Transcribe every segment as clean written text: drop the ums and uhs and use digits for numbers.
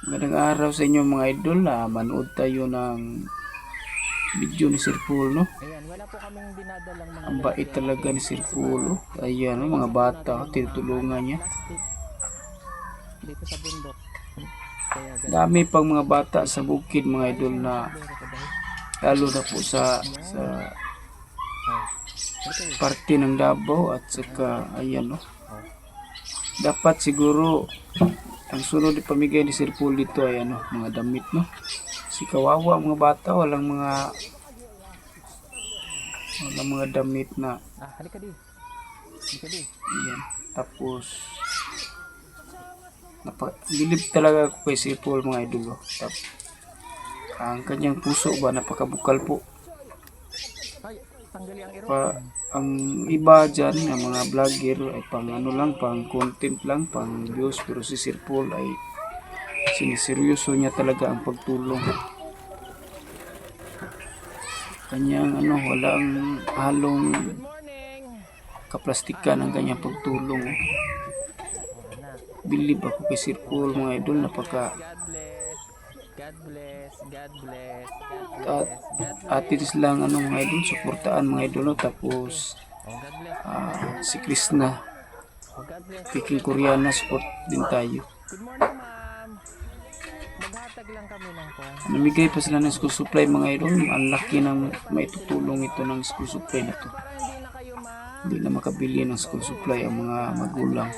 Magandang araw sa inyo mga idol. Manood tayo ng video ni Sir Paul, no? Ayan, wala po kaming dinadalang mga Ang bait talaga ni Sir Paul, no? Ayan, no? Mga bata, tinutulungan niya. plastic dito sa bundok. Kaya ganun. Dami pang mga bata sa bukid mga idol na lalo na po sa parte ng Davao at saka ayan, no? Dapat siguro ang sunod na pamigay ni Sir Paul dito ay ano, mga damit, no? Si kawawa mga bata, walang mga damit na Halika di. Halika di. ayan. Tapos bilib talaga ako kay Sir Paul mga idol, oh. Ang kanyang puso ba napakabukal po. Ay, tanggali ang iro. Ang iba dyan ng mga vlogger ay pang ano lang, pang content lang, pang views, pero si Sir Paul ay siniseryoso niya talaga ang pagtulong. Kanyang ano, walang halong Good morning. kaplastikan ang kanyang pagtulong. Bilib ako kay Sir Paul mga idol, napaka God bless. God bless. God bless. God at bless. God bless. atis lang ano mga idol, suportaan mga idol, no? Tapos Oh, God bless. si Krishna Oh, God bless. Peking Koreana, support din tayo. Good morning, ma'am. Maghatag lang kami ng kwan. Namigay pa sila ng school supply mga idol. Ang laki ng maitutulong ito ng school supply na to. Para hindi na kayo, ma'am. Hindi na makabili ng school supply ang mga magulang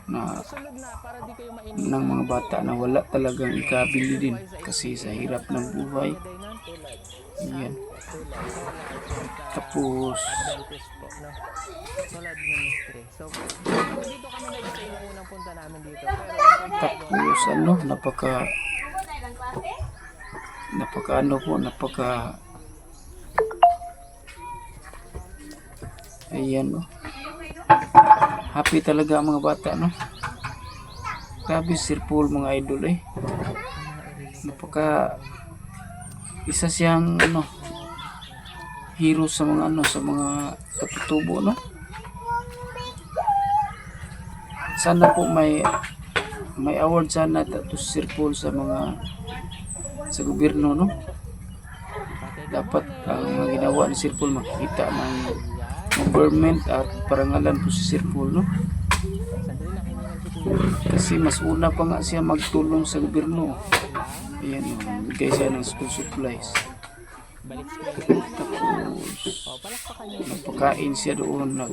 na Sunod na para di kayo mainit. ng mga bata na wala talagang ikabili din kasi sa hirap ng buhay. Ayan. Tapos Adventist po, no? Solid ministry. So, dito kami nag-stay nung unang punta namin dito. tapos ano, napaka ano po, ayan, no? Happy talaga ang mga bata, no? Grabe Sir Paul mga idol, napaka isa siyang ano, hero sa mga ano, sa mga katutubo, no? Sana po may award sana to Sir Paul sa mga sa gobyerno, no? Dapat ang mga ginawa ni Sir Paul makikita ng government at parangalan po si Sir Paul, no? Kasi mas una pa nga siya magtulong sa gobyerno. Ayan, no? Bigay siya ng school supplies. Tapos napakain siya doon, At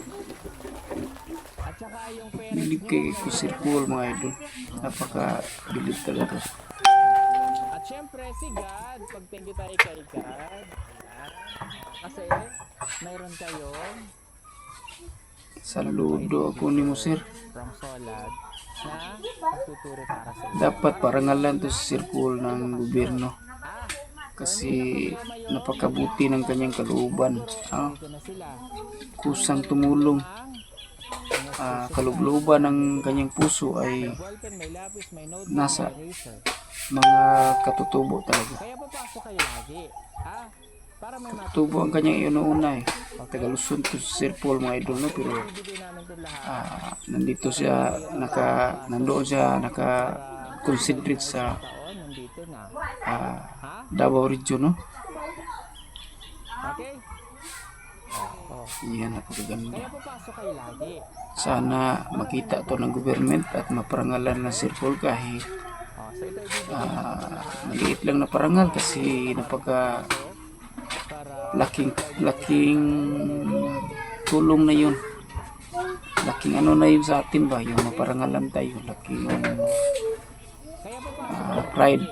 saka yung pera. bilib kay Sir Paul mga idol. Napaka bilib talaga. At syempre, si God. Pag thank you tayo kay God. Kasi, mayroon kayong Saludo ako ni mo sir. from Solad na tuturo para sa iyo. Dapat parangalan to si Sir Paul ng gobyerno. Kasi napakabuti ng kanyang kalooban. Dito na sila. Kusang tumulong. Kalooban ng kanyang puso ay Ballpen, may lapis, may notebook, nasa may eraser. mga katutubo talaga. Kaya papasok kayo lagi. Para may Tubo ang kanyang inuuna Tagaluson to si Sir Paul mga idol, no? Pero matibigay namin ito lahat. nandito siya, nandoon siya, naka-concentrate sa Taon, nandito na. Davao region, no? Okay? Yan, napakaganda. Kaya papasok kayo lagi. Sana makita to ng government at maparangalan na Sir Paul kahit So ito ibibigay maliit lang na parangal kasi napaka para laking tulong na yun. Laking ano na yun sa atin ba, yung maparangalan tayo, laking kaya papasok. pride,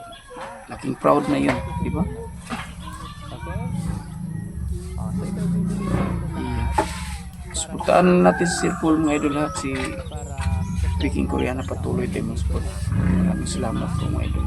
laking proud na yun, di ba? Okay? So ito ibibigay Iya. Suportahan natin si Sir Paul mga idol lahat, si para Peking Koreana, patuloy tayo mag-support. Maraming salamat po mga idol.